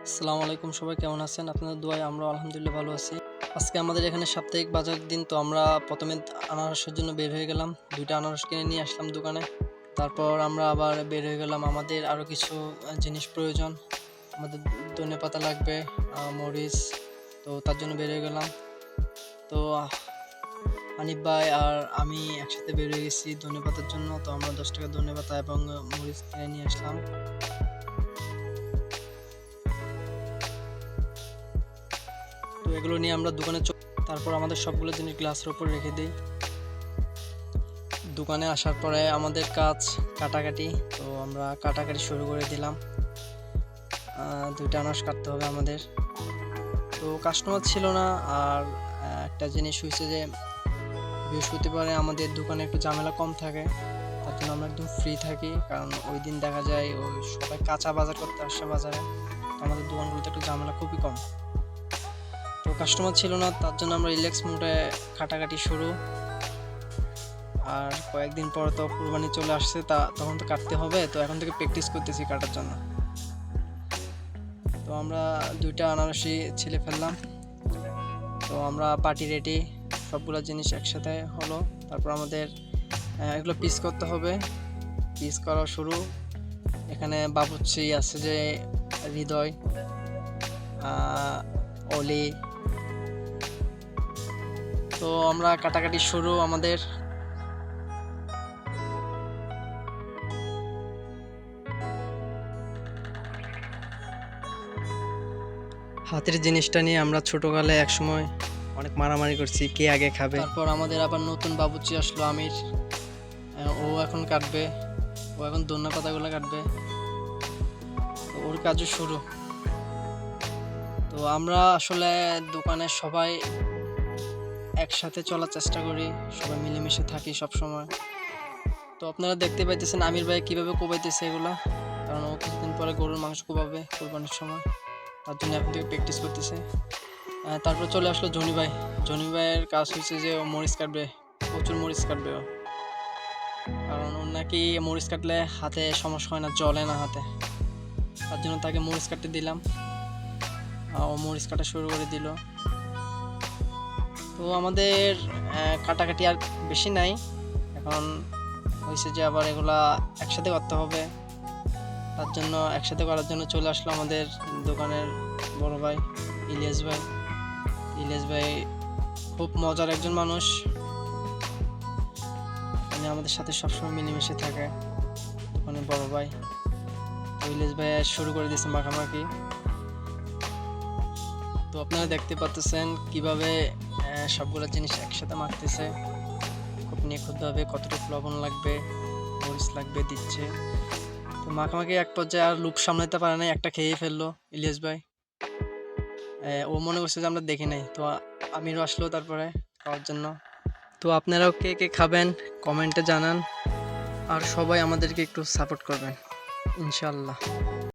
আসসালামু আলাইকুম, সবাই কেমন আছেন? আপনাদের দোয়ায় আমরা আলহামদুলিল্লাহ ভালো আছি। আজকে আমাদের এখানে সাপ্তাহিক বাজার দিন, তো আমরা প্রথমে আনারসের জন্য বের হয়ে গেলাম। 2টা আনারস কিনে নিয়ে আসলাম দোকানে। তারপর আমরা আবার বের হয়ে গেলাম, আমাদের আরও কিছু জিনিস প্রয়োজন। আমাদের ধনেপাতা লাগবে, মরিচ, তো তার জন্য বের হয়ে গেলাম। তো হানিফ ভাই আর আমি একসাথে বের হয়ে গেছি ধনেপাতার জন্য। তো আমরা 10 টাকা ধনেপাতা এবং মরিচ কিনে নিয়ে আসলাম। তো এগুলো নিয়ে আমরা দোকানে তারপর আমাদের সবগুলো জিনিস গ্লাসের উপর রেখে দিই। দোকানে আসার পরে আমাদের কাজ কাটাকাটি, তো আমরা কাটাকাটি শুরু করে দিলাম। 2টা আনারস কাটতে হবে আমাদের। তো কাস্টমার ছিল না। আর একটা জিনিস হয়েছে যে বৃহস্পতিবারে আমাদের দোকানে একটু ঝামেলা কম থাকে, তার জন্য আমরা একদম ফ্রি থাকি। কারণ ওই দিন দেখা যায় ওই সবাই কাঁচা বাজার করতে আসছে বাজারে, তো আমাদের দোকানগুলোতে একটু ঝামেলা খুবই কম। তো কাস্টমার ছিল না, তার জন্য আমরা রিল্যাক্স মুডে কাটাকাটি শুরু। আর কয়েকদিন পর তো কুরবানি চলে আসছে, তখন তো কাটতে হবে। তো এখন থেকে প্র্যাকটিস করতেছি কাটার জন্য। তো আমরা 2টা আনারসি ছিলে ফেললাম। তো আমরা পার্টি রেডি, সবগুলো জিনিস একসাথে হলো। তারপর আমাদের এগুলো পিস করতে হবে। পিস করা শুরু। এখানে বাবুর্চি আছে যে হৃদয়, অলি। তো আমরা কাটাকাটি শুরু আমাদের। হাতের জিনিসটা নিয়ে আমরা ছোটকালে একসময় অনেক মারামারি করছি কে আগে খাবে। তারপর আমাদের আবার নতুন বাবুর্চি আসলো আমির। ও এখন কাটবে, ও এখন ধনে পাতাগুলো কাটবে। তো ওর কাজও শুরু। তো আমরা আসলে দোকানে সবাই একসাথে চলার চেষ্টা করি, সবাই মিলেমিশে থাকি সব সময়। তো আপনারা দেখতে পাইতেছেন আমির ভাই কিভাবে কোবাইতেছে এগুলা, কারণ ও কিছুদিন পরে গরুর মাংস কোবাবে কোরবানির সময়, তার জন্য এখন থেকে প্র্যাকটিস করতেছে। তারপর চলে আসলো জনি ভাই। জনি ভাইয়ের কাজ হচ্ছে যে ও মরিচ কাটবে, প্রচুর মরিচ কাটবে ও। কারণ ওর নাকি মরিচ কাটলে হাতে সমস্যা হয় না, জ্বলে না হাতে, তার জন্য তাকে মরিচ কাটতে দিলাম। ও মরিচ কাটা শুরু করে দিল। তো আমাদের কাটাকাটি আর বেশি নাই। এখন হয়েছে যে আবার এগুলা একসাথে করতে হবে, তার জন্য একসাথে করার জন্য চলে আসলো আমাদের দোকানের বড় ভাই ইলিয়াস ভাই। ইলিয়াস ভাই খুব মজার একজন মানুষ, উনি আমাদের সাথে সবসময় মিলেমিশে থাকে, দোকানের বড় ভাই। তো ইলিয়াস ভাই শুরু করে দিয়েছে মাখামাখি। তো আপনারা দেখতে পাচ্ছেন কিভাবে সবগুলো জিনিস একসাথে মাখতেছে, খুব নিখুঁতভাবে কতটুকু লবণ লাগবে, মরিচ লাগবে দিচ্ছে। তো মাখামাখি এক পর্যায়ে আর লুপ সামলাতে পারে নাই, একটা খেয়ে ফেললো ইলিয়াস ভাই। ও মনে করছে যে আমরা দেখি নাই। তো আমিরও আসলো তারপরে খাওয়ার জন্য। তো আপনারাও কে কে খাবেন কমেন্টে জানান, আর সবাই আমাদেরকে একটু সাপোর্ট করবেন ইনশাল্লাহ।